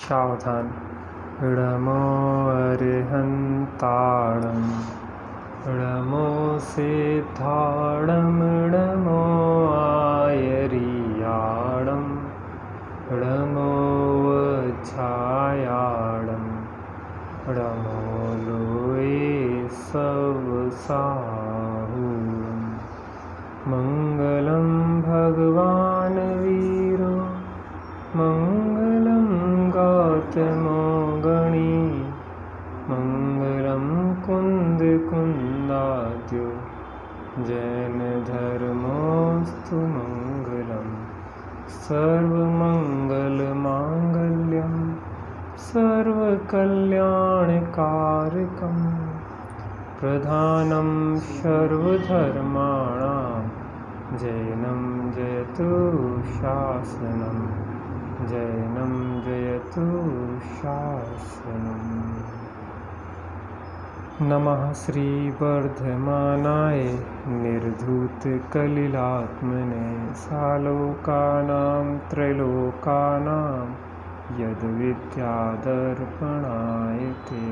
सावधान। णमो अरिहन्ताणं णमो सिद्धाणं णमो आयर्याणं णमो वज्रायाणं णमो लोये सवसाहुं। मङ्गलं भगवान् वीरो मङ्गलं गौतमो गणी मङ्गलं कुन्दकुन्दाद्यो जैनधर्मोऽस्तु मङ्गलं। सर्वमङ्गलमाङ्गल्यं सर्वकल्याणकारकं प्रधानं सर्वधर्माणां जैनं जयतु शासनं जैनं जयतु शासनम्। नमः श्रीवर्धमानाय निर्धूतकलिलात्मने सालोकानां त्रैलोकानां यद्विद्यादर्पणाय ते।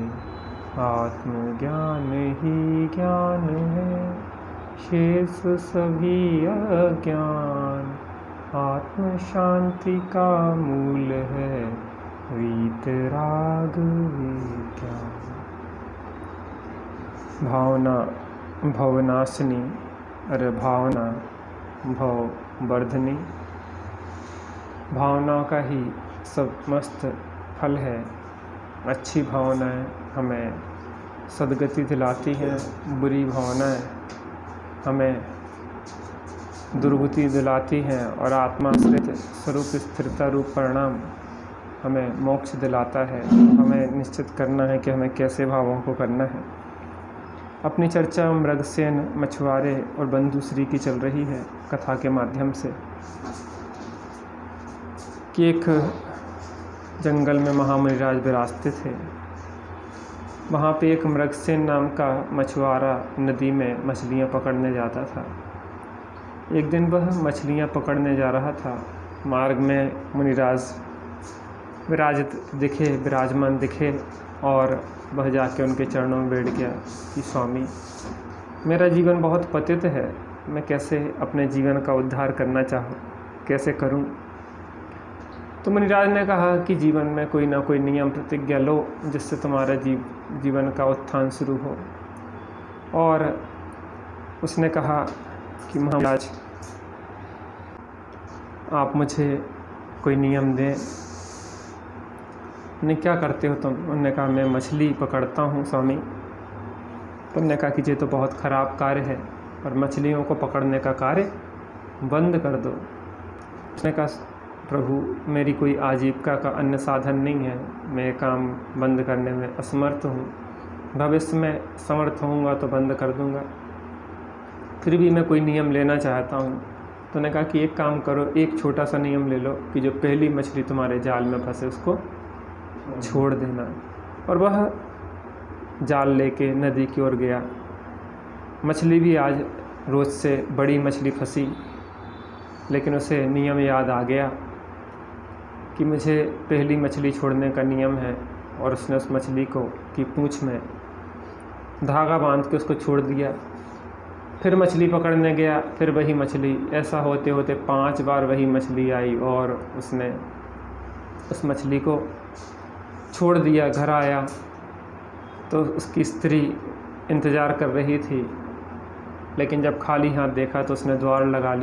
आत्मज्ञान ही ज्ञान है शेष सभी अज्ञान। आत्म शांति का मूल है वीतराग विज्ञान। भावना भवनाशिनी अरे भावना भववर्धनी। भावनाओं का ही समस्त फल है। अच्छी भावनाएं हमें सद्गति दिलाती हैं, बुरी भावनाएं हमें दुर्गति दिलाती हैं और आत्माश्रित स्वरूप स्थिरता रूप परिणाम हमें मोक्ष दिलाता है। हमें निश्चित करना है कि हमें कैसे भावों को करना है। अपनी चर्चा मृगसेन, मछुआरे और बंधुश्री की चल रही है कथा के माध्यम से कि एक जंगल में महामुनिराज विराजते थे। वहाँ पे एक मृगसेन नाम का मछुआरा नदी में मछलियाँ पकड़ने जाता था। एक दिन वह मछलियाँ पकड़ने जा रहा था। मार्ग में मुनिराज विराजमान दिखे और वह जाके उनके चरणों में बैठ गया कि स्वामी, मेरा जीवन बहुत पतित है, मैं कैसे अपने जीवन का उद्धार करना चाहूँ, कैसे करूँ। तो मुनिराज ने कहा कि जीवन में कोई ना कोई नियम प्रतिज्ञा लो जिससे तुम्हारा जीवन का उत्थान शुरू हो। और उसने कहा कि महाराज, आप मुझे कोई नियम दें। ने क्या करते हो तुम? उन्होंने कहा मैं मछली पकड़ता हूँ स्वामी। तो उन्होंने कहा कि ये तो बहुत ख़राब कार्य है और मछलियों को पकड़ने का कार्य बंद कर दो। उसने कहा प्रभु, मेरी कोई आजीविका का अन्य साधन नहीं है, मैं काम बंद करने में असमर्थ हूँ। भविष्य में समर्थ होऊंगा तो बंद कर दूंगा, फिर भी मैं कोई नियम लेना चाहता हूँ। तो उन्होंने कहा कि एक काम करो, एक छोटा सा नियम ले लो कि जो पहली मछली तुम्हारे जाल में फंसे उसको छोड़ देना। और वह जाल लेके नदी की ओर गया। मछली भी आज रोज़ से बड़ी मछली फंसी, लेकिन उसे नियम याद आ गया कि मुझे पहली मछली छोड़ने का नियम है। और उसने उस मछली को की पूँछ में धागा बांध के उसको छोड़ दिया। फिर मछली पकड़ने गया, फिर वही मछली। ऐसा होते होते 5 बार वही मछली आई और उसने उस मछली को छोड़ दिया। घर आया तो उसकी स्त्री इंतज़ार कर रही थी, लेकिन जब खाली हाथ देखा तो उसने द्वार लगा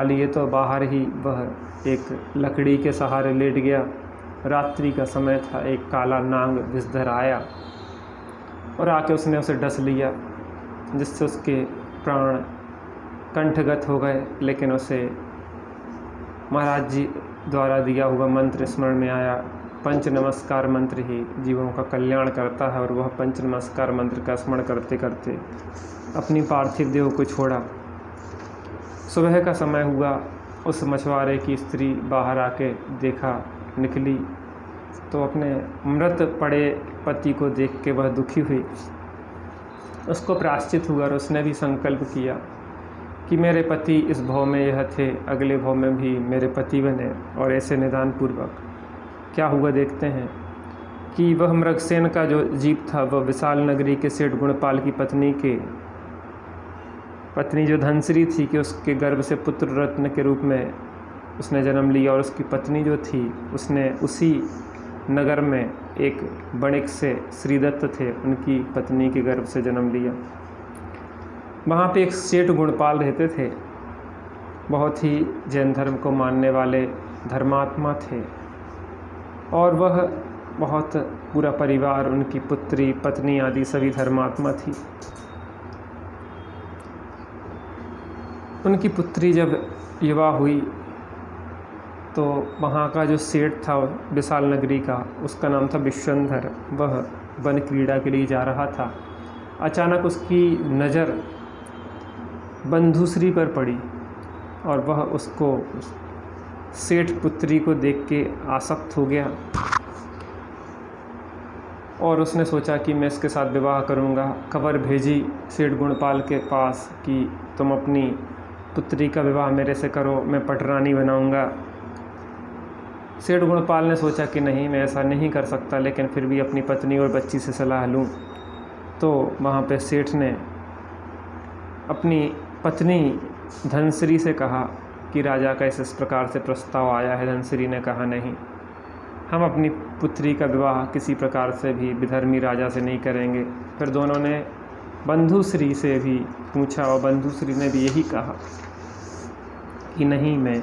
लिए तो बाहर ही वह एक लकड़ी के सहारे लेट गया। रात्रि का समय था। एक काला नाग विषधर आया और आके उसने उसे डस लिया, जिससे उसके प्राण कंठगत हो गए। लेकिन उसे महाराज जी द्वारा दिया हुआ मंत्र स्मरण में आया। पंच नमस्कार मंत्र ही जीवों का कल्याण करता है और वह पंच नमस्कार मंत्र का स्मरण करते करते अपनी पार्थिव देह को छोड़ा। सुबह का समय हुआ। उस मछुआरे की स्त्री बाहर आके निकली तो अपने मृत पड़े पति को देख के वह दुखी हुई। उसको प्रायश्चित हुआ और उसने भी संकल्प किया कि मेरे पति इस भव में यह थे, अगले भव में भी मेरे पति बने। और ऐसे निदान पूर्वक क्या हुआ देखते हैं कि वह मृगसेन का जो जीप था वह विशाल नगरी के सेठ गुणपाल की पत्नी जो धनश्री थी कि उसके गर्भ से पुत्र रत्न के रूप में उसने जन्म लिया, और उसकी पत्नी जो थी उसने उसी नगर में एक वणिक से श्रीदत्त थे उनकी पत्नी के गर्भ से जन्म लिया। वहाँ पे एक सेठ गुणपाल रहते थे, बहुत ही जैन धर्म को मानने वाले धर्मात्मा थे, और वह बहुत पूरा परिवार, उनकी पुत्री पत्नी आदि सभी धर्मात्मा थी। उनकी पुत्री जब युवा हुई तो वहाँ का जो सेठ था विशाल नगरी का, उसका नाम था विश्वंधर, वह वन क्रीड़ा के लिए जा रहा था। अचानक उसकी नज़र बंधुश्री पर पड़ी और वह उसको सेठ पुत्री को देख के आसक्त हो गया, और उसने सोचा कि मैं इसके साथ विवाह करूंगा। खबर भेजी सेठ गुणपाल के पास कि तुम अपनी पुत्री का विवाह मेरे से करो, मैं पटरानी बनाऊंगा। सेठ गुणपाल ने सोचा कि नहीं, मैं ऐसा नहीं कर सकता, लेकिन फिर भी अपनी पत्नी और बच्ची से सलाह लूं। तो वहाँ पे सेठ ने अपनी पत्नी धनश्री से कहा कि राजा का इस प्रकार से प्रस्ताव आया है। धनश्री ने कहा नहीं, हम अपनी पुत्री का विवाह किसी प्रकार से भी विधर्मी राजा से नहीं करेंगे। फिर दोनों ने बंधुश्री से भी पूछा और बंधुश्री ने भी यही कहा कि नहीं, मैं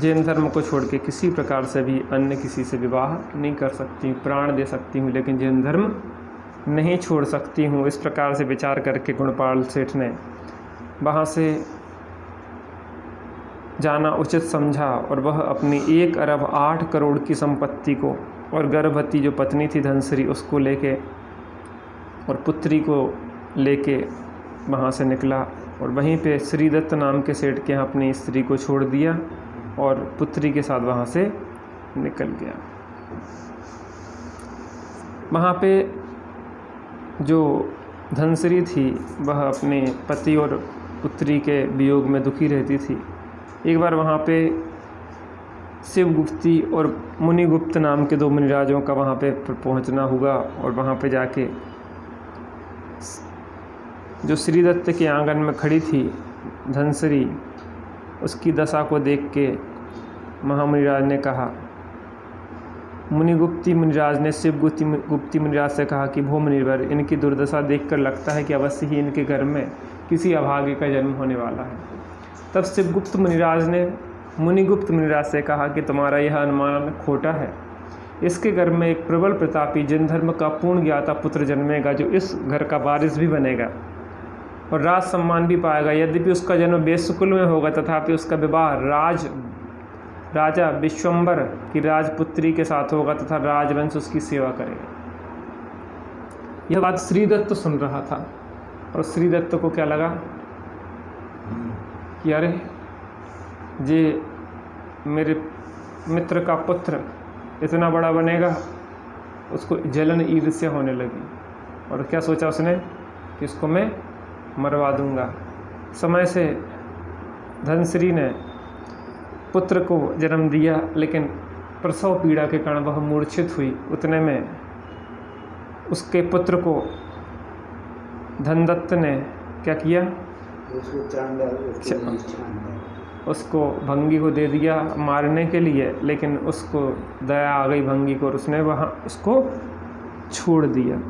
जैन धर्म को छोड़ के किसी प्रकार से भी अन्य किसी से विवाह नहीं कर सकती हूँ। प्राण दे सकती हूँ लेकिन जैन धर्म नहीं छोड़ सकती हूँ। इस प्रकार से विचार करके गुणपाल सेठ ने वहाँ से जाना उचित समझा, और वह अपनी 1 अरब 8 करोड़ की संपत्ति को और गर्भवती जो पत्नी थी धनश्री उसको लेके और पुत्री को लेके वहाँ से निकला, और वहीं पे श्रीदत्त नाम के सेठ के यहाँ अपनी स्त्री को छोड़ दिया और पुत्री के साथ वहाँ से निकल गया। वहाँ पे जो धनश्री थी वह अपने पति और पुत्री के वियोग में दुखी रहती थी। एक बार वहाँ पे शिवगुप्ती और मुनिगुप्त नाम के 2 मुनिराजों का वहाँ पे पहुँचना हुआ, और वहाँ पे जाके जो श्रीदत्त के आंगन में खड़ी थी धनश्री, उसकी दशा को देख के महामुनिराज ने कहा, मुनिगुप्ती मुनिराज ने शिवगुप्ती मुनिराज से कहा कि भो मुनिवर, इनकी दुर्दशा देखकर लगता है कि अवश्य ही इनके घर में किसी अभागे का जन्म होने वाला है। तब शिवगुप्त मुनिराज ने मुनिगुप्त मुनिराज से कहा कि तुम्हारा यह अनुमान खोटा है। इसके घर में एक प्रबल प्रतापी जैन धर्म का पूर्ण ज्ञाता पुत्र जन्मेगा, जो इस घर का वारिस भी बनेगा और राज सम्मान भी पाएगा। यद्यपि उसका जन्म वेश्यकुल में होगा, तथापि उसका विवाह राजा विश्वंभर की राजपुत्री के साथ होगा तथा राजवंश उसकी सेवा करेगा। यह बात श्रीदत्त सुन रहा था, और श्रीदत्त को क्या लगा कि अरे ये मेरे मित्र का पुत्र इतना बड़ा बनेगा। उसको जलन ईर्ष्या होने लगी, और क्या सोचा उसने कि इसको मैं मरवा दूंगा। समय से धनश्री ने पुत्र को जन्म दिया, लेकिन प्रसव पीड़ा के कारण वह मूर्छित हुई। उतने में उसके पुत्र को धनदत्त ने क्या किया, उसको भंगी को दे दिया मारने के लिए, लेकिन उसको दया आ गई भंगी को और उसने वहाँ उसको छोड़ दिया।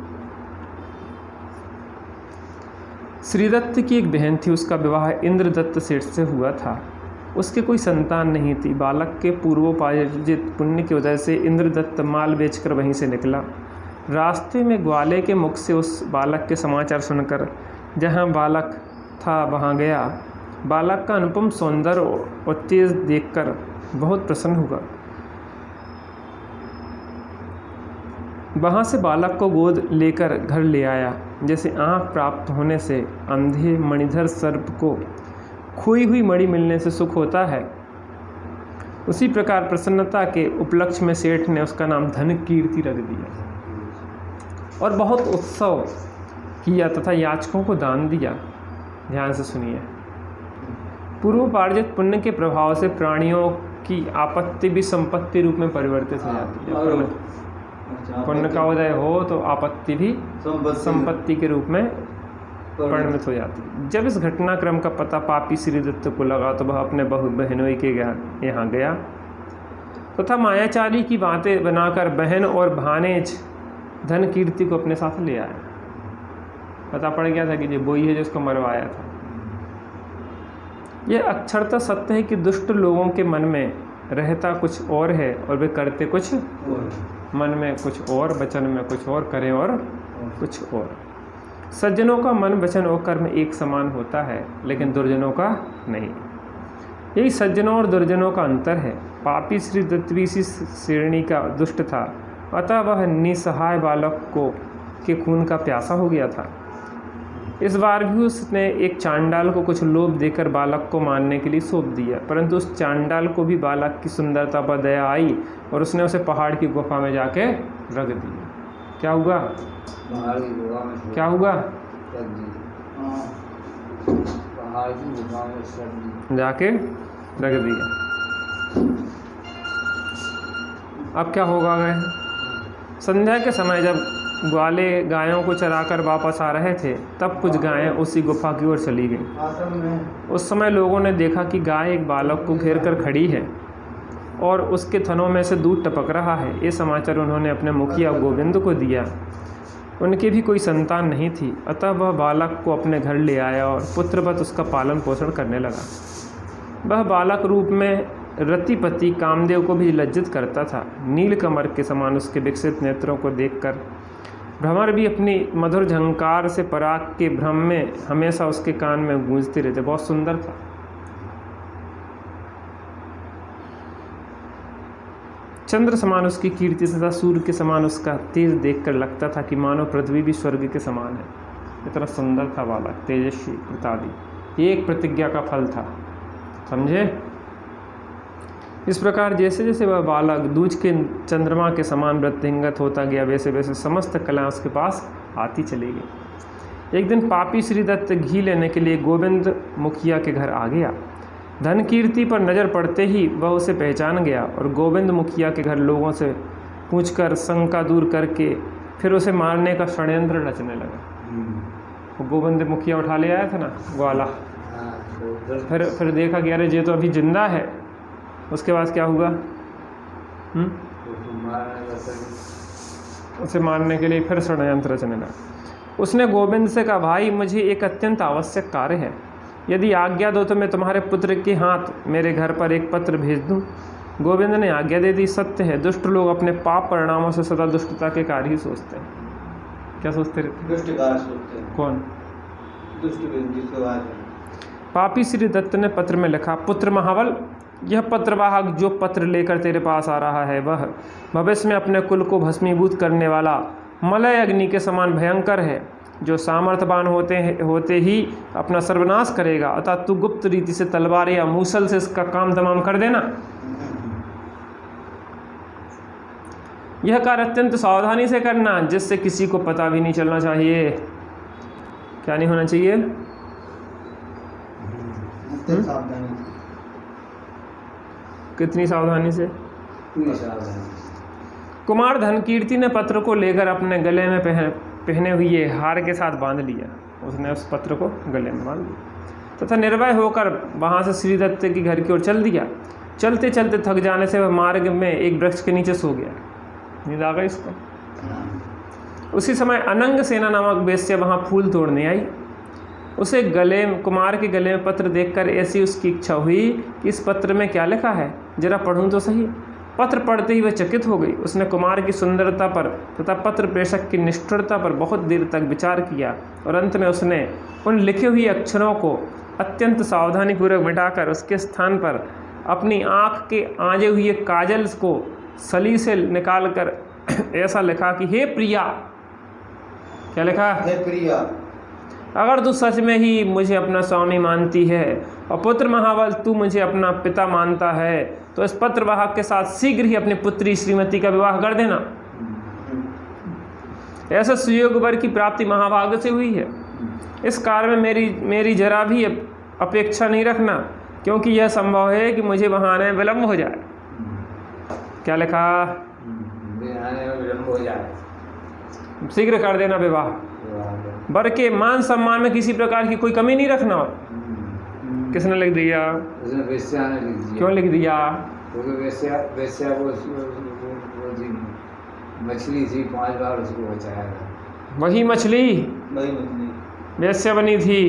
श्रीदत्त की एक बहन थी, उसका विवाह इंद्रदत्त सेठ से हुआ था। उसके कोई संतान नहीं थी। बालक के पूर्वोपार्जित पुण्य के उदय से इंद्रदत्त माल बेचकर वहीं से निकला। रास्ते में ग्वाले के मुख से उस बालक के समाचार सुनकर जहाँ बालक था वहाँ गया। बालक का अनुपम सौंदर्य और तेज देखकर बहुत प्रसन्न हुआ। वहाँ से बालक को गोद लेकर घर ले आया। जैसे आँख प्राप्त होने से अंधे मणिधर सर्प को खोई हुई मणि मिलने से सुख होता है, उसी प्रकार प्रसन्नता के उपलक्ष्य में सेठ ने उसका नाम धन कीर्ति रख दिया और बहुत उत्सव किया तथा याचकों को दान दिया। ध्यान से सुनिए। पूर्वोपार्जित पुण्य के प्रभाव से प्राणियों की आपत्ति भी संपत्ति रूप में परिवर्तित हो जाती है। पुण्य का उदय हो तो आपत्ति भी संपत्ति के रूप में परिणत हो जाती है। जब इस घटनाक्रम का पता पापी श्री दत्त को लगा तो वह अपने बहनोई के यहाँ गया तथा मायाचारी की बातें बनाकर बहन और भानेज धन कीर्ति को अपने साथ ले आया। पता पड़ गया था कि ये वही है जिसको मरवाया था। यह अक्षरता सत्य है कि दुष्ट लोगों के मन में रहता कुछ और है और वे करते कुछ और। मन में कुछ और, वचन में कुछ और, करें और कुछ और। सज्जनों का मन, वचन और कर्म एक समान होता है, लेकिन दुर्जनों का नहीं। यही सज्जनों और दुर्जनों का अंतर है। पापी श्री दत्त सी श्रेणी का दुष्ट था, अतः वह निसहाय बालक को के खून का प्यासा हो गया था। इस बार भी उसने एक चांडाल को कुछ लोभ देकर बालक को मारने के लिए सौंप दिया, परंतु उस चांडाल को भी बालक की सुंदरता पर दया आई और उसने उसे पहाड़ की गुफा में जाके रख दिया। क्या हुआ? क्या हुआ? जाके रख दिया। अब क्या होगा? गए संध्या के समय जब ग्वाले गायों को चराकर वापस आ रहे थे, तब कुछ गायें उसी गुफा की ओर चली गईं। उस समय लोगों ने देखा कि गाय एक बालक को घेर कर खड़ी है और उसके थनों में से दूध टपक रहा है। ये समाचार उन्होंने अपने मुखिया गोविंद को दिया। उनकी भी कोई संतान नहीं थी, अतः वह बालक को अपने घर ले आया और पुत्रवत उसका पालन पोषण करने लगा। वह बालक रूप में रतिपति कामदेव को भी लज्जित करता था। नील कमर के समान उसके विकसित नेत्रों को देखकर भ्रमर भी अपनी मधुर झंकार से पराग के भ्रम में हमेशा उसके कान में गूंजते रहते। बहुत सुंदर था। चंद्र समान उसकी कीर्ति तथा सूर्य के समान उसका तेज देखकर लगता था कि मानो पृथ्वी भी स्वर्ग के समान है। इतना सुंदर था बालक, तेजस्वी, प्रतापी। ये एक प्रतिज्ञा का फल था, समझे? इस प्रकार जैसे जैसे वह बालक दूज के चंद्रमा के समान वृद्धिंगत होता गया, वैसे वैसे समस्त कलाएं उसके पास आती चली गई। एक दिन पापी श्री दत्त घी लेने के लिए गोविंद मुखिया के घर आ गया। धन कीर्ति पर नज़र पड़ते ही वह उसे पहचान गया और गोविंद मुखिया के घर लोगों से पूछकर शंका दूर करके फिर उसे मारने का षड्यंत्र रचने लगा। वो गोविंद मुखिया उठा ले आया था ना ग्वाला, फिर देखा कि अरे ये तो अभी जिंदा है। उसके बाद क्या हुआ? उसे मारने के लिए फिर षड्यंत्र रचने लगा। उसने गोविंद से कहा, भाई मुझे एक अत्यंत आवश्यक कार्य है, यदि आज्ञा दो तो मैं तुम्हारे पुत्र के हाथ मेरे घर पर एक पत्र भेज दूं। गोविंद ने आज्ञा दे दी। सत्य है, दुष्ट लोग अपने पाप परिणामों से सदा दुष्टता के कार्य ही सोचते हैं। क्या सोचते रहते? दुष्ट कार्य सोचते हैं। कौन? दुष्ट। पापी श्री दत्त ने पत्र में लिखा, पुत्र महाबल, यह पत्रवाहक जो पत्र लेकर तेरे पास आ रहा है वह भविष्य में अपने कुल को भस्मीभूत करने वाला मलय अग्नि के समान भयंकर है, जो सामर्थ्यवान होते ही अपना सर्वनाश करेगा। अतः तू गुप्त रीति से तलवार या मूसल से इसका काम तमाम कर देना। यह कार्य अत्यंत सावधानी से करना, जिससे किसी को पता भी नहीं चलना चाहिए। क्या नहीं होना चाहिए? कितनी सावधानी से? कुमार धनकीर्ति ने पत्र को लेकर अपने गले में पहने हुए हार के साथ बांध लिया। उसने उस पत्र को गले में बांध लिया तथा निर्भय होकर वहाँ से श्री दत्त के घर की ओर चल दिया। चलते चलते थक जाने से वह मार्ग में एक वृक्ष के नीचे सो गया। नींद आ गई इसको। उसी समय अनंग सेना नामक वेश्या वहाँ फूल तोड़ने आई। उसे कुमार के गले में पत्र देखकर ऐसी उसकी इच्छा हुई कि इस पत्र में क्या लिखा है, जरा पढ़ूं तो सही। पत्र पढ़ते ही वह चकित हो गई। उसने कुमार की सुंदरता पर तथा पत्र प्रेषक की निष्ठुरता पर बहुत देर तक विचार किया और अंत में उसने उन लिखे हुए अक्षरों को अत्यंत सावधानीपूर्वक मिटाकर उसके स्थान पर अपनी आँख के आंजे हुए काजल को सली से निकालकर ऐसा लिखा कि हे प्रिया। क्या लिखा? हे प्रिया, अगर तू सच में ही मुझे अपना स्वामी मानती है और पुत्र महाबल तू मुझे अपना पिता मानता है, तो इस पत्रवाहक के साथ शीघ्र ही अपनी पुत्री श्रीमती का विवाह कर देना। ऐसा सुयोग वर की प्राप्ति महाभाग्य से हुई है। इस कार्य में मेरी जरा भी अपेक्षा नहीं रखना। क्योंकि यह संभव है कि मुझे वहाँ आने में विलम्ब हो जाए। क्या लिखा? आने में विलम्ब हो जाए, शीघ्र कर देना विवाह। वर के मान सम्मान में किसी प्रकार की कोई कमी नहीं रखना। किसने लिख दिया? उसने वेश्या ने लिख दिया। क्यों लिख दिया? क्योंकि वेश्या वो मछली थी, 5 बार उसको बचाया था। वही मछली वेश्या बनी थी।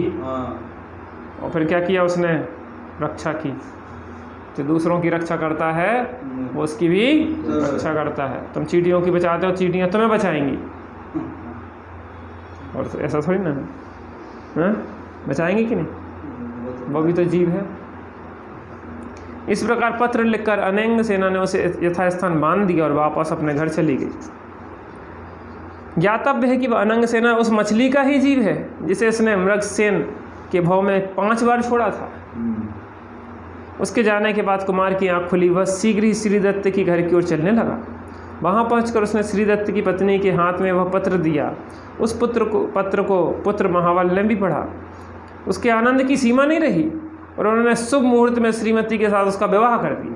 और फिर क्या किया उसने? रक्षा की। जो दूसरों की रक्षा करता है वो उसकी भी रक्षा करता है। तुम चींटियों की बचाते हो, चींटियाँ तुम्हें बचाएंगी। और तो ऐसा थोड़ी ना है, बचाएंगी कि नहीं? वो भी तो जीव है। इस प्रकार पत्र लिखकर अनंग सेना ने उसे यथास्थान बांध दिया और वापस अपने घर चली गई। ज्ञातव्य है कि वह अनंग सेना उस मछली का ही जीव है जिसे उसने मृगसेन के भाव में 5 बार छोड़ा था। उसके जाने के बाद कुमार की आंख खुली। वह शीघ्र ही श्रीदत्त की घर की ओर चलने लगा। वहां पहुंचकर उसने श्रीदत्त की पत्नी के हाथ में वह पत्र दिया। उस पत्र को पुत्र महाबल ने भी पढ़ा। उसके आनंद की सीमा नहीं रही और उन्होंने शुभ मुहूर्त में श्रीमती के साथ उसका विवाह कर दिया।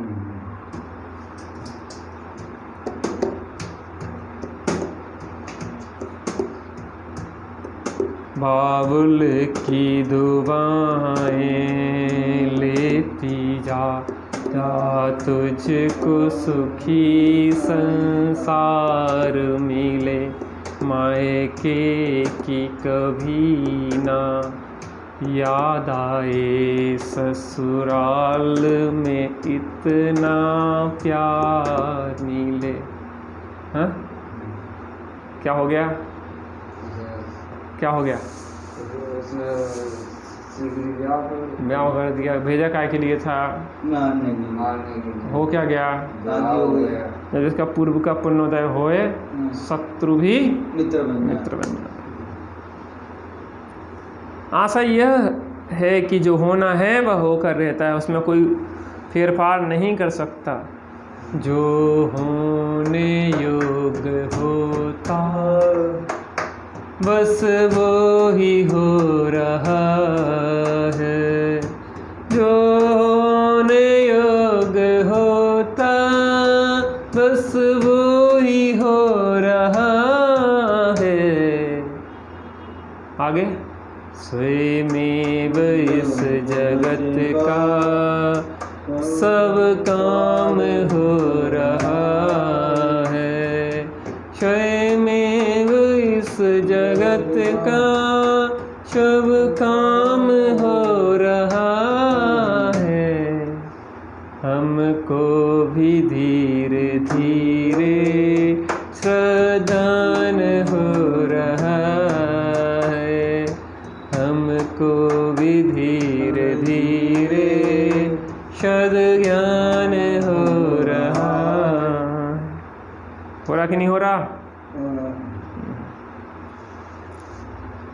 बाबुल की दुआएं लेती जा तुझको सुखी संसार मिले। मायके की कभी ना याद आए, ससुराल में इतना प्यार मिले। हाँ, क्या हो गया? क्या हो गया? ब्याह कर दिया। भेजा काय के लिए था? मारने के लिए। हो क्या गया? जब इसका पूर्व का पुण्योदय होए, शत्रु भी मित्र बन जाए। आशा यह है कि जो होना है वह होकर रहता है, उसमें कोई फेरफार नहीं कर सकता। जो होने योग्य होता बस वो ही हो रहा है। जो होने योग्य होता बस वो ही हो रहा है। आगे, स्वयमेव इस जगत का सब काम हो रहा है। स्वयमेव इस जगत का सब काम हो रहा है। हमको भी धीरे धीरे श्रद्धान हो रहा है। हमको भी धीरे धीरे सद ज्ञान हो रहा कि नहीं हो रहा?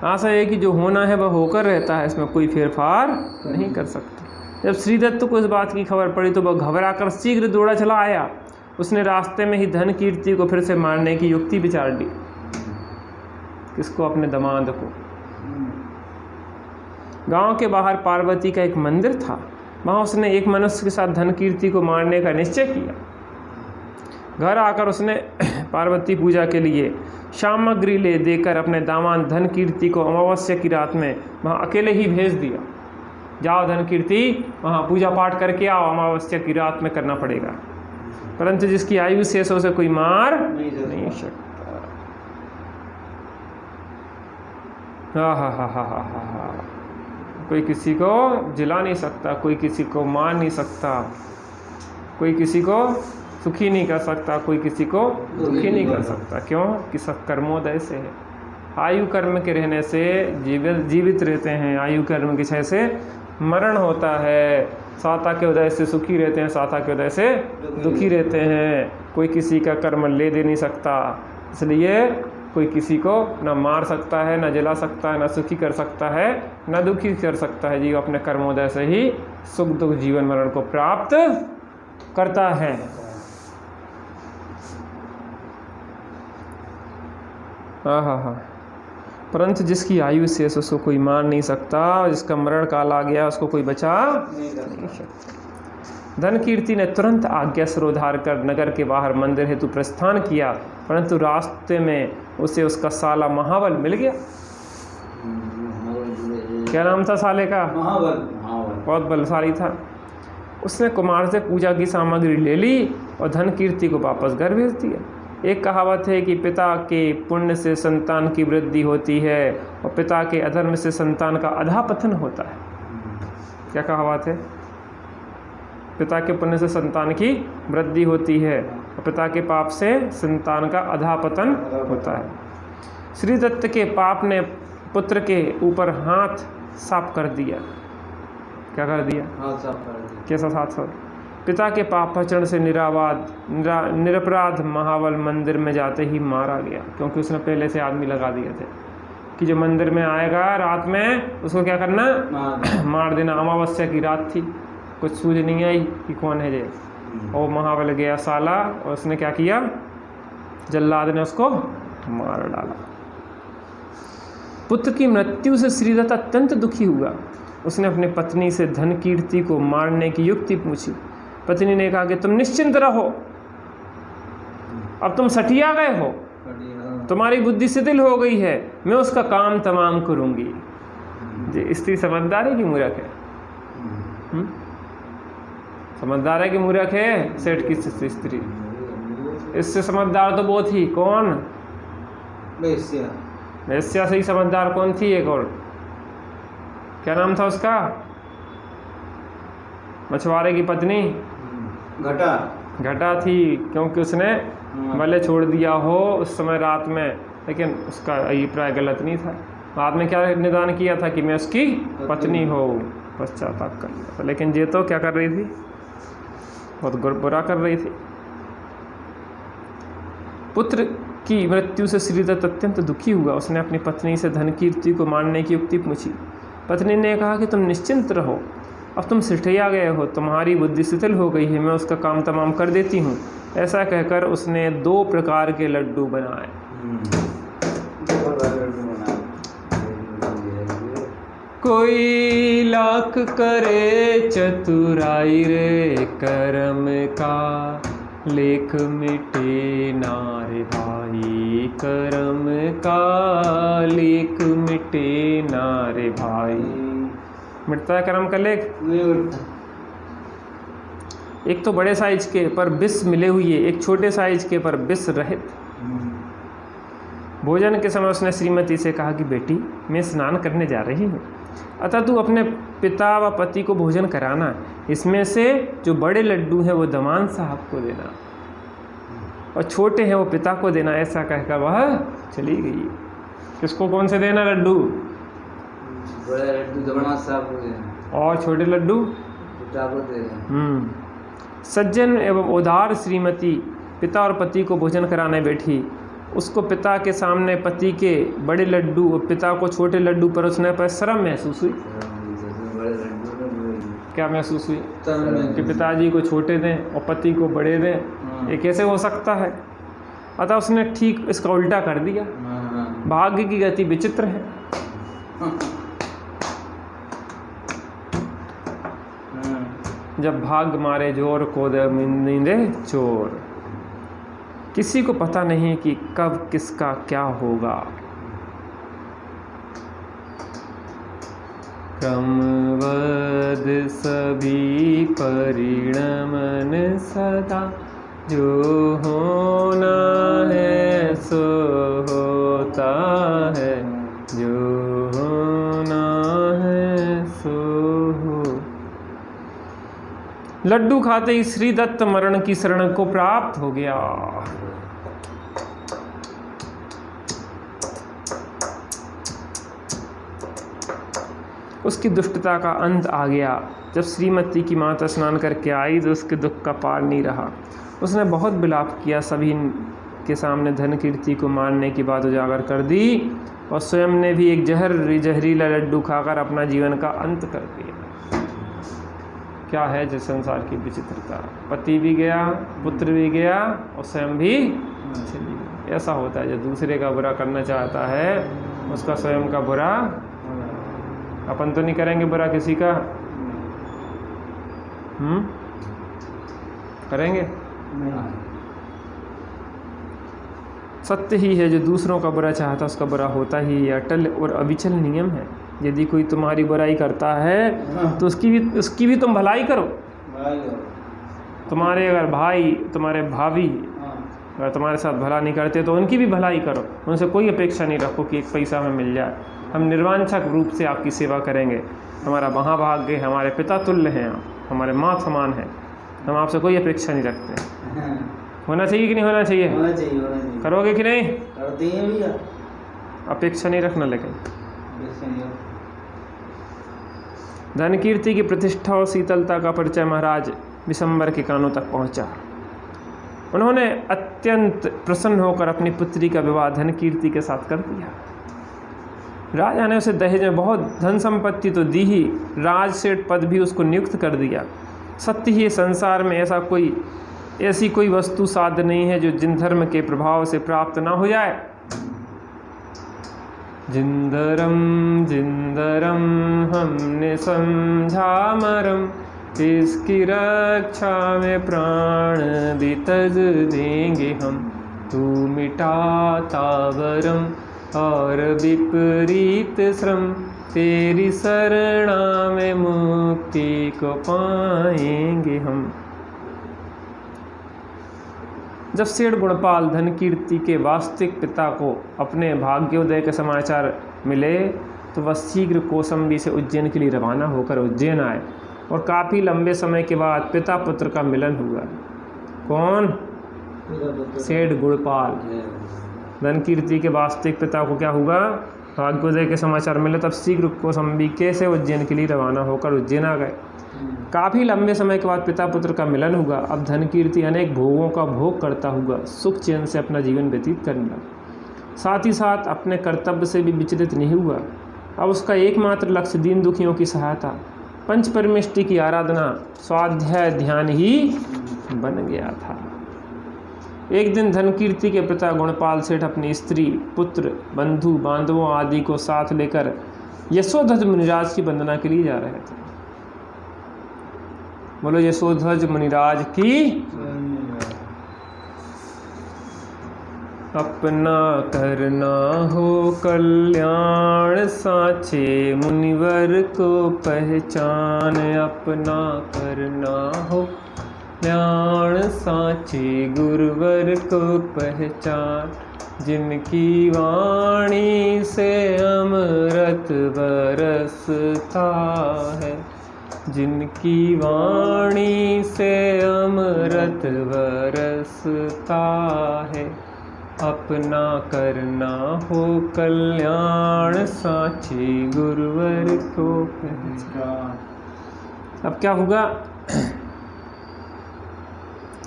आशा है कि जो होना है वह होकर रहता है, इसमें कोई फेरफार नहीं कर सकते। जब श्रीदत्त को इस बात की खबर पड़ी तो वह घबराकर शीघ्र दौड़ा चला आया। उसने रास्ते में ही धन कीर्ति को फिर से मारने की युक्ति विचार ली। किसको? अपने दामाद को। गांव के बाहर पार्वती का एक मंदिर था। वहां उसने एक मनुष्य के साथ धन कीर्ति को मारने का निश्चय किया। घर आकर उसने पार्वती पूजा के लिए सामग्री ले देकर अपने दामाद धन कीर्ति को अमावस्या की रात में वहाँ अकेले ही भेज दिया। जाओ धन कीर्ति, वहाँ पूजा पाठ करके आओ, अमावस्या की रात में करना पड़ेगा। परंतु जिसकी आयु शेष हो उसे कोई मार नहीं सकता। हा। कोई किसी को जिला नहीं सकता, कोई किसी को मार नहीं सकता, कोई किसी को सुखी नहीं कर सकता, कोई किसी को दुखी नहीं कर सकता। क्यों? कि सब कर्मोदय से है। आयु कर्म के रहने से जीवित रहते हैं, आयु कर्म की क्षय से मरण होता है। साता के उदय से सुखी रहते हैं, साता के उदय से दुखी रहते हैं। कोई किसी का कर्म ले दे नहीं सकता, इसलिए कोई किसी को न मार सकता है, न जला सकता है, न सुखी कर सकता है, न दुखी कर सकता है। जीव अपने कर्मोदय से ही सुख दुख जीवन मरण को प्राप्त करता है। हाँ। परंतु जिसकी आयु शेष उसको कोई मार नहीं सकता, जिसका मरण काल आ गया उसको कोई बचा नहीं सकता। धन कीर्ति ने तुरंत आज्ञा सिरोधार कर नगर के बाहर मंदिर हेतु प्रस्थान किया, परंतु रास्ते में उसे उसका साला महाबल मिल गया। क्या नाम था साले का? महाबल। बहुत बलशाली था। उसने कुमार से पूजा की सामग्री ले ली और धन कीर्ति को वापस घर भेज दिया। एक कहावत है कि पिता के पुण्य से संतान की वृद्धि होती है और पिता के अधर्म से संतान का अधःपतन होता है। क्या कहावत है? पिता के पुण्य से संतान की वृद्धि होती है और पिता के पाप से संतान का अधःपतन होता है। श्री दत्त के पाप ने पुत्र के ऊपर हाथ साफ कर दिया। क्या कर दिया? हाथ साफ कर दिया। कैसा साफ? पिता के पापाचरण से निरपराध महाबल मंदिर में जाते ही मारा गया, क्योंकि उसने पहले से आदमी लगा दिए थे कि जो मंदिर में आएगा रात में उसको क्या करना? मार देना। अमावस्या की रात थी, कुछ सूझ नहीं आई कि कौन है ये। और महाबल गया साला और उसने क्या किया? जल्लाद ने उसको मार डाला। पुत्र की मृत्यु से श्रीदत्त अत्यंत दुखी हुआ। उसने अपनी पत्नी से धन कीर्ति को मारने की युक्ति पूछी। पत्नी ने कहा कि तुम निश्चिंत रहो, अब तुम सठिया गए हो, तुम्हारी बुद्धि शिथिल हो गई है, मैं उसका काम तमाम करूंगी। जी, स्त्री समझदार है कि मूर्ख है? समझदार है कि मूर्ख है? सेठ की स्त्री इससे समझदार तो वो थी। कौन? वेश्या से ही समझदार कौन थी? एक और क्या नाम था उसका? मछुआरे की पत्नी घटा थी, क्योंकि उसने भले छोड़ दिया हो उस समय रात में, लेकिन उसका अभिप्राय गलत नहीं था। बाद में क्या निदान किया था कि मैं उसकी पत्नी हो, पश्चाताप कर लिया था। लेकिन ये तो क्या कर रही थी? बहुत बुरा कर रही थी। पुत्र की मृत्यु से श्रीदत्त अत्यंत दुखी हुआ। उसने अपनी पत्नी से धन कीर्ति को मारने की युक्ति पूछी। पत्नी ने कहा कि तुम निश्चिंत रहो, अब तुम सिठिया गए हो, तुम्हारी बुद्धि शिथिल हो गई है, मैं उसका काम तमाम कर देती हूँ। ऐसा कहकर उसने 2 प्रकार के लड्डू बनाए। कोई लाख करे चतुराई रे कर्म का, लेख मिटे नारे भाई कर्म का, लेख मिटे नारे भाई। मिटता है कर्म का लेख? एक तो बड़े साइज के पर विष मिले हुए, एक छोटे साइज के पर विष रहित। भोजन के समय उसने श्रीमती से कहा कि बेटी, मैं स्नान करने जा रही हूँ, अतः तू अपने पिता व पति को भोजन कराना। इसमें से जो बड़े लड्डू हैं वो दमान साहब को देना और छोटे हैं वो पिता को देना। ऐसा कहकर वह चली गई। किसको कौन से देना लड्डू? बड़े लड्डू दमान साहब को देना और छोटे लड्डू पिता को देना। सज्जन एवं उदार श्रीमती पिता और पति को भोजन कराने बैठी। उसको पिता के सामने पति के बड़े लड्डू और पिता को छोटे लड्डू पर उसने पर शर्म महसूस हुई। क्या महसूस हुई? कि पिताजी को छोटे दें और पति को बड़े दें, ये कैसे हो सकता है? अतः उसने ठीक इसका उल्टा कर दिया। भाग्य की गति विचित्र है। जब भाग्य मारे जोर को दे नींदे चोर। किसी को पता नहीं कि कब किसका क्या होगा। क्रमवद सभी परिणमन सदा, जो होना है सो होता है, जो होना है सो हो। लड्डू खाते ही श्री दत्त मरण की शरण को प्राप्त हो गया। उसकी दुष्टता का अंत आ गया। जब श्रीमती की माता स्नान करके आई तो उसके दुख का पार नहीं रहा। उसने बहुत विलाप किया, सभी के सामने धन कीर्ति को मारने की बात उजागर कर दी और स्वयं ने भी एक जहरीला लड्डू खाकर अपना जीवन का अंत कर दिया। क्या है जो संसार की विचित्रता। पति भी गया, पुत्र भी गया और स्वयं भी चली गई। ऐसा होता है, जो दूसरे का बुरा करना चाहता है उसका स्वयं का बुरा। अपन तो नहीं करेंगे बुरा किसी का, करेंगे? सत्य ही है, जो दूसरों का बुरा चाहता उसका बुरा होता ही। ये अटल और अविचल नियम है। यदि कोई तुम्हारी बुराई करता है तो उसकी भी तुम भलाई करो। तुम्हारे अगर भाई, तुम्हारे भाभी अगर तुम्हारे साथ भला नहीं करते तो उनकी भी भलाई करो। उनसे कोई अपेक्षा नहीं रखो कि एक पैसा हमें मिल जाए। हम निर्वांछक रूप से आपकी सेवा करेंगे। हमारा महाभाग्य है, हमारे पिता तुल्य हैं आप, हमारे माँ समान हैं। हम आपसे कोई अपेक्षा नहीं रखते। होना चाहिए कि नहीं होना चाहिए? होना चाहिए, होना चाहिए। करोगे कि नहीं? करते हैं भैया। अपेक्षा नहीं रखना। लेकिन अपेक्षा नहीं रखना। धन कीर्ति की प्रतिष्ठा और शीतलता का परिचय महाराज विशंबर के कानों तक पहुंचा। उन्होंने अत्यंत प्रसन्न होकर अपनी पुत्री का विवाह धन कीर्ति के साथ कर दिया। राजा ने उसे दहेज में बहुत धन संपत्ति तो दी ही, राजसेठ पद भी उसको नियुक्त कर दिया। सत्य ही संसार में ऐसी कोई वस्तु साध्य नहीं है जो जिन धर्म के प्रभाव से प्राप्त ना हो जाए। जिंदरम जिंदरम हमने समझा मरम, इसकी रक्षा में प्राण भी तज देंगे हम। तू मिटाता वरम और विपरीत श्रम, तेरी शरणा में मुक्ति को पाएंगे हम। जब सेठ गुणपाल धन कीर्ति के वास्तविक पिता को अपने भाग्योदय के समाचार मिले तो वह शीघ्र कौसंबी से उज्जैन के लिए रवाना होकर उज्जैन आए और काफ़ी लंबे समय के बाद पिता पुत्र का मिलन हुआ। कौन? सेठ गुणपाल। धन कीर्ति के वास्तविक पिता को क्या हुआ? भाग्योदय के समाचार मिले, तब शीघ्र कौसंबी से उज्जैन के लिए रवाना होकर उज्जैन आ गए। काफ़ी लंबे समय के बाद पिता पुत्र का मिलन हुआ। अब धन कीर्ति अनेक भोगों का भोग करता हुआ सुख चैन से अपना जीवन व्यतीत करने लगा। साथ ही साथ अपने कर्तव्य से भी विचलित नहीं हुआ। अब उसका एकमात्र लक्ष्य दीन दुखियों की सहायता, पंच परमेष्टि की आराधना, स्वाध्याय ध्यान ही बन गया था। एक दिन धन कीर्ति के पिता गुणपाल सेठ अपनी स्त्री, पुत्र, बंधु बांधवों आदि को साथ लेकर यशोध्वज मुनिराज की वंदना के लिए जा रहे थे। बोलो यशोध्वज मुनिराज की। अपना करना हो कल्याण, साचे मुनिवर को पहचान। अपना करना हो कल्याण, साचे गुरुवर को पहचान। जिनकी वाणी से अमृत बरसता है, जिनकी वाणी से अमृत बरसता है। अपना करना हो कल्याण, साचे गुरुवर को पहचान। अब क्या होगा?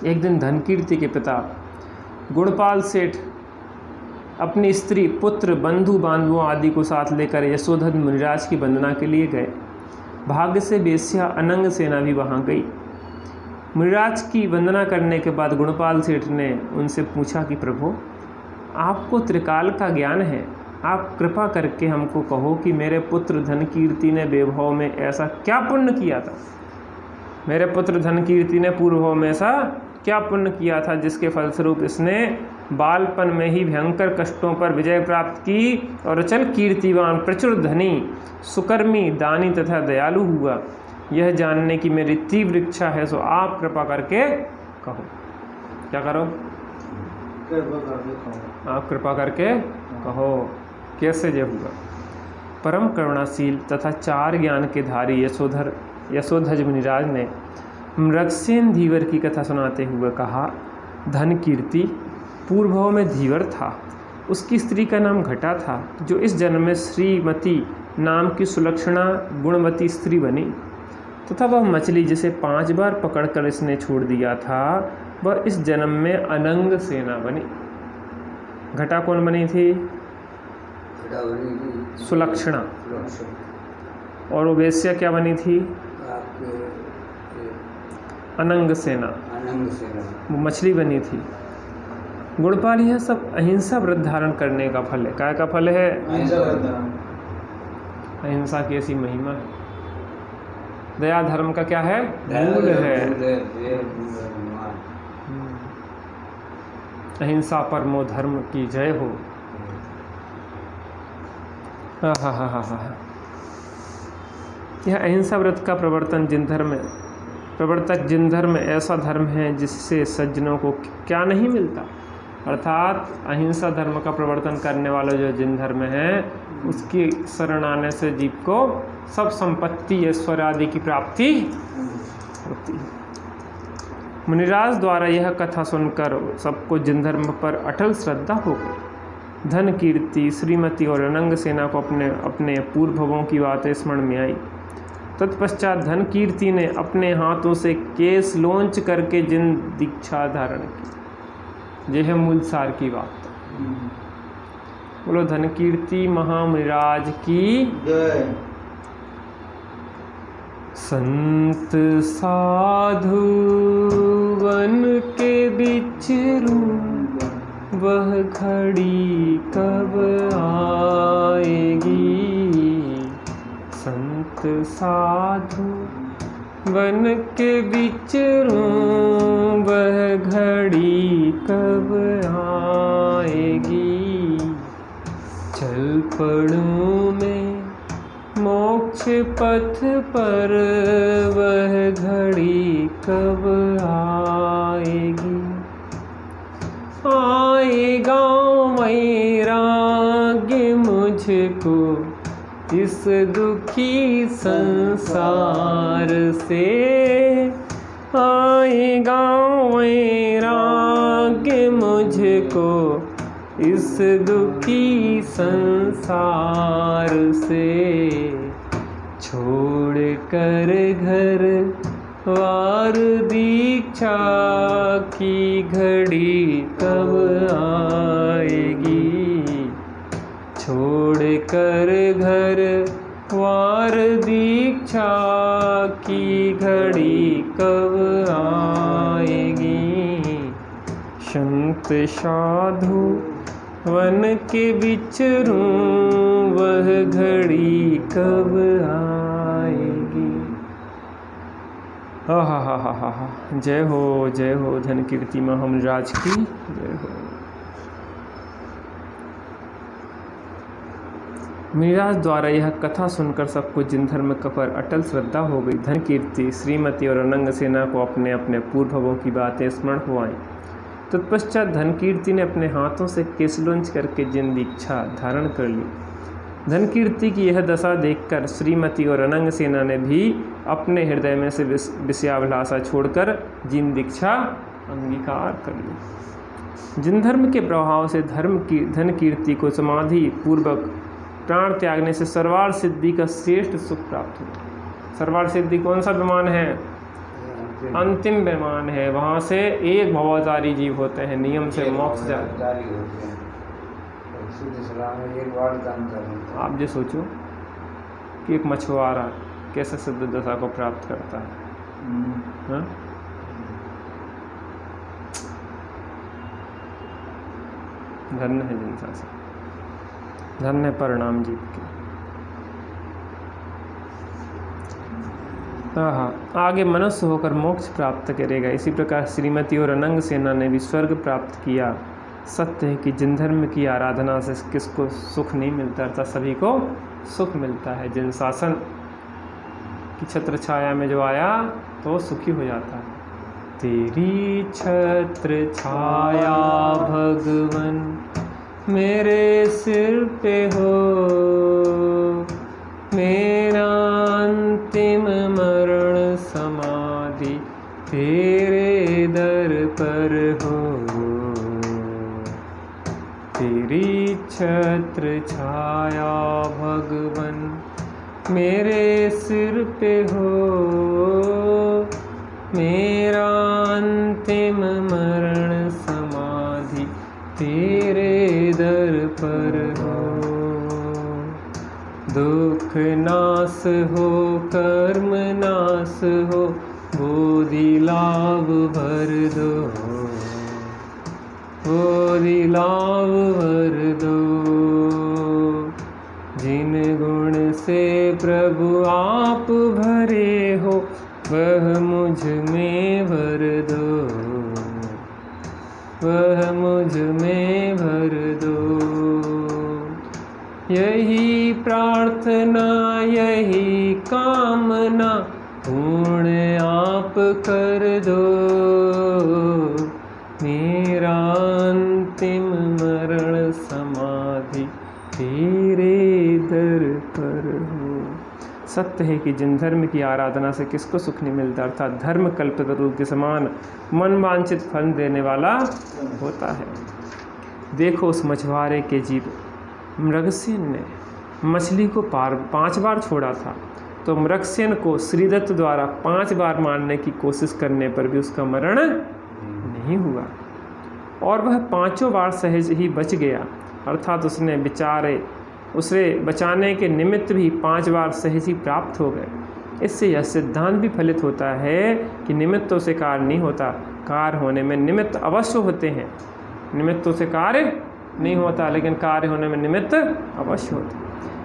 एक दिन धन कीर्ति के पिता गुणपाल सेठ अपनी स्त्री, पुत्र, बंधु बांधवों आदि को साथ लेकर यशोधन मुनिराज की वंदना के लिए गए। भाग्य से बेस्या अनंग सेना भी वहाँ गई। मुनिराज की वंदना करने के बाद गुणपाल सेठ ने उनसे पूछा कि प्रभु, आपको त्रिकाल का ज्ञान है, आप कृपा करके हमको कहो कि मेरे पुत्र धन कीर्ति ने वैभव में ऐसा क्या पुण्य किया था। मेरे पुत्र धन कीर्ति ने पूर्व में ऐसा क्या पुण्य किया था जिसके फलस्वरूप इसने बालपन में ही भयंकर कष्टों पर विजय प्राप्त की और अचल कीर्तिवान, प्रचुर धनी, सुकर्मी, दानी तथा दयालु हुआ। यह जानने की मेरी तीव्र इच्छा है, सो आप कृपा करके कहो। क्या करो? आप कृपा करके कहो, कैसे जय हुआ। परम करुणाशील तथा चार ज्ञान के धारी यशोध्वज मुनिराज ने मृगसेन धीवर की कथा सुनाते हुए कहा, धन कीर्ति पूर्व में धीवर था। उसकी स्त्री का नाम घटा था, जो इस जन्म में श्रीमती नाम की सुलक्षणा गुणवती स्त्री बनी, तथा वह मछली जिसे 5 बार पकड़कर इसने छोड़ दिया था, वह इस जन्म में अनंग सेना बनी। घटा कौन बनी थी? सुलक्षणा। और वो वेश्या क्या बनी थी? अनंग सेना। वो मछली बनी थी। गुणपाल यह सब अहिंसा व्रत धारण करने का फल है। क्या का फल है? अहिंसा की ऐसी महिमा है। दया धर्म का क्या है? मूल है। अहिंसा परमो धर्म की जय हो। यह अहिंसा व्रत का प्रवर्तक जिन धर्म ऐसा धर्म है जिससे सज्जनों को क्या नहीं मिलता, अर्थात अहिंसा धर्म का प्रवर्तन करने वाला जो जिन धर्म है उसकी शरण आने से जीव को सब संपत्ति ऐश्वर्य आदि की प्राप्ति होती है। मुनिराज द्वारा यह कथा सुनकर सबको जिन धर्म पर अटल श्रद्धा हो गई। धन कीर्ति, श्रीमती और अनंग सेना को अपने अपने पूर्व भवों की बातें स्मरण में आई। तत्पश्चात धन कीर्ति ने अपने हाथों से केस लोंच करके जिन दीक्षा धारण की। यह है मूल सार की बात। बोलो धन कीर्ति महामुनिराज की जय। संत साधु वन के बिचरू वह घड़ी कब आएगी। संत साधु वन के बिचरू वह घड़ी कब आएगी। चल पड़ूं मैं मोक्ष पथ पर वह घड़ी कब आएगी। आएगा वैराग्य मुझको इस दुखी संसार से। आएगा वैराग्य मुझको इस दुखी संसार से। छोड़ कर घर वार दीक्षा की घड़ी कब आएगी। छोड़ कर घर वार दीक्षा की घड़ी कब आएगी। संत साधु वन के बिचरूं वह घड़ी कब आएगी। हा। जय हो धन कीर्ति महामुनिराज की जय हो। मुनिराज द्वारा यह कथा सुनकर सबको जिन धर्म पर अटल श्रद्धा हो गई। धन कीर्ति, श्रीमती और अनंग सेना को अपने अपने पूर्व भवों की बातें स्मरण हो आईं। तत्पश्चात धन कीर्ति ने अपने हाथों से केसलोंच करके जिन दीक्षा धारण कर ली। धन कीर्ति की यह दशा देखकर श्रीमती और अनंग सेना ने भी अपने हृदय में से विषयाभिलाषा छोड़कर जिन दीक्षा अंगीकार कर ली। जिन धर्म के प्रभाव से धन कीर्ति को समाधि पूर्वक प्राण त्यागने से सर्वार सिद्धि का श्रेष्ठ सुख प्राप्त हुआ। सर्वार सिद्धि कौन सा विमान है? अंतिम विमान है। वहाँ से एक भवचारी जीव होते हैं, नियम से मोक्ष जारी होते हैं। आप ये सोचो कि एक मछुआरा कैसे सिद्ध दशा को प्राप्त करता है। धन्य है जिनसा से, धन्य परिणाम जीव के। आगे मनुष्य होकर मोक्ष प्राप्त करेगा। इसी प्रकार श्रीमती और अनंग सेना ने भी स्वर्ग प्राप्त किया। सत्य है कि जिन धर्म की आराधना से किसको सुख नहीं मिलता, अर्थात सभी को सुख मिलता है। जिन शासन की छत्र छाया में जो आया तो सुखी हो जाता है। तेरी छत्र छाया भगवन मेरे सिर पे हो, मेरा अंतिम मरण समाधि तेरे दर पर हो। तेरी छत्र छाया भगवन मेरे सिर पे हो, मेरा अंतिम मरण समाधि तेरे दर पर हो। दुख नाश हो कर्म नाश हो, बोधि लाभ भर दो। हो दिलाव भर दो। जिन गुण से प्रभु आप भरे हो वह मुझ में भर दो, वह मुझ में भर दो। यही प्रार्थना यही कामना पूर्ण आप कर दो। मेरा अंतिम मरण समाधि तेरे दर पर हो। सत्य है कि जिन धर्म की आराधना से किसको सुख नहीं मिलता, अर्थात धर्म कल्पतरु के समान मन वांछित फल देने वाला होता है। देखो उस मछुआरे के जीव मृगसेन ने मछली को 5 बार छोड़ा था, तो मृगसेन को श्रीदत्त द्वारा 5 बार मारने की कोशिश करने पर भी उसका मरण नहीं हुआ और वह 5 बार सहज ही बच गया। अर्थात उसे बचाने के निमित्त भी 5 बार सहज ही प्राप्त हो गए। इससे यह सिद्धांत भी फलित होता है कि निमित्तों से कार्य नहीं होता, कार्य होने में निमित्त अवश्य होते हैं। निमित्तों से कार्य नहीं होता, लेकिन कार्य होने में निमित्त अवश्य होते हैं।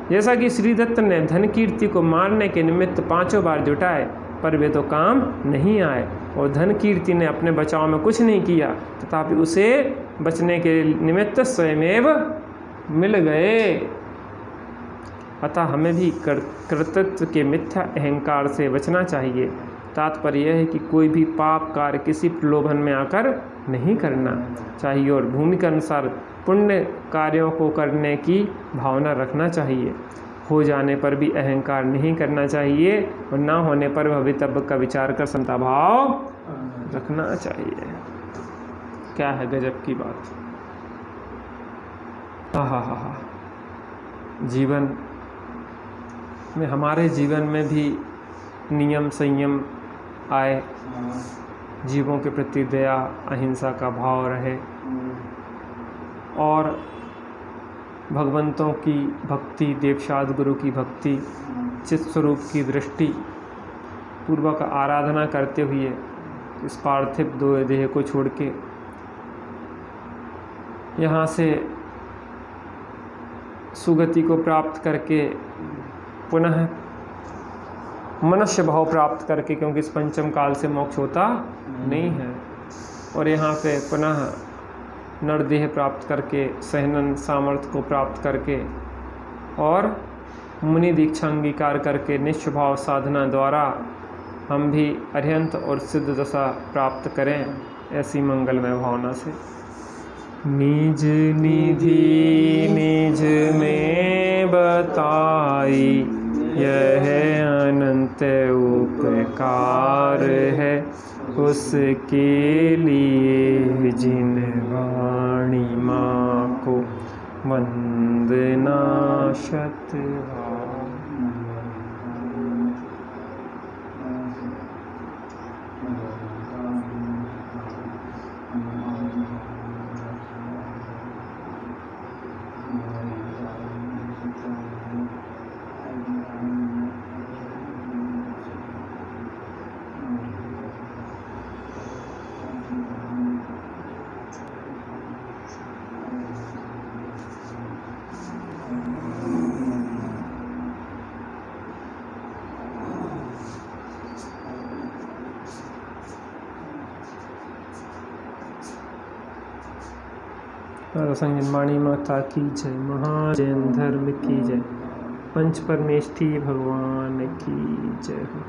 जैसा कि श्रीदत्त ने धन कीर्ति को मारने के निमित्त 5 बार जुटाए, पर वे तो काम नहीं आए और धन कीर्ति ने अपने बचाव में कुछ नहीं किया, तथापि उसे बचने के निमित्त स्वयमेव मिल गए। अतः हमें भी कर्तृत्व के मिथ्या अहंकार से बचना चाहिए। तात्पर्य यह है कि कोई भी पाप कार्य किसी प्रलोभन में आकर नहीं करना चाहिए और भूमि के अनुसार पुण्य कार्यों को करने की भावना रखना चाहिए। हो जाने पर भी अहंकार नहीं करना चाहिए और ना होने पर भवितव्य का विचार कर समता भाव रखना चाहिए। क्या है गजब की बात। हा जीवन में, हमारे जीवन में भी नियम संयम आए, जीवों के प्रति दया अहिंसा का भाव रहे और भगवंतों की भक्ति, देवशाद गुरु की भक्ति, चित स्वरूप की दृष्टि पूर्वक आराधना करते हुए इस पार्थिव देह को छोड़ के यहाँ से सुगति को प्राप्त करके पुनः मनुष्य भाव प्राप्त करके, क्योंकि इस पंचम काल से मोक्ष होता नहीं है, और यहाँ पे पुनः नरदेह प्राप्त करके सहनन सामर्थ्य को प्राप्त करके और मुनि दीक्षा अंगीकार करके निष्भाव साधना द्वारा हम भी अरिहंत और सिद्ध दशा प्राप्त करें, ऐसी मंगलमय भावना से। निज निधि निज में बताई यह अनंत उपकार है, उसके लिए जिन वाणी माँ को वंदना शतभाव। संजन वाणी माता की जय, महाजैन धर्म की जय, पंच परमेष्ठी भगवान की जय हो।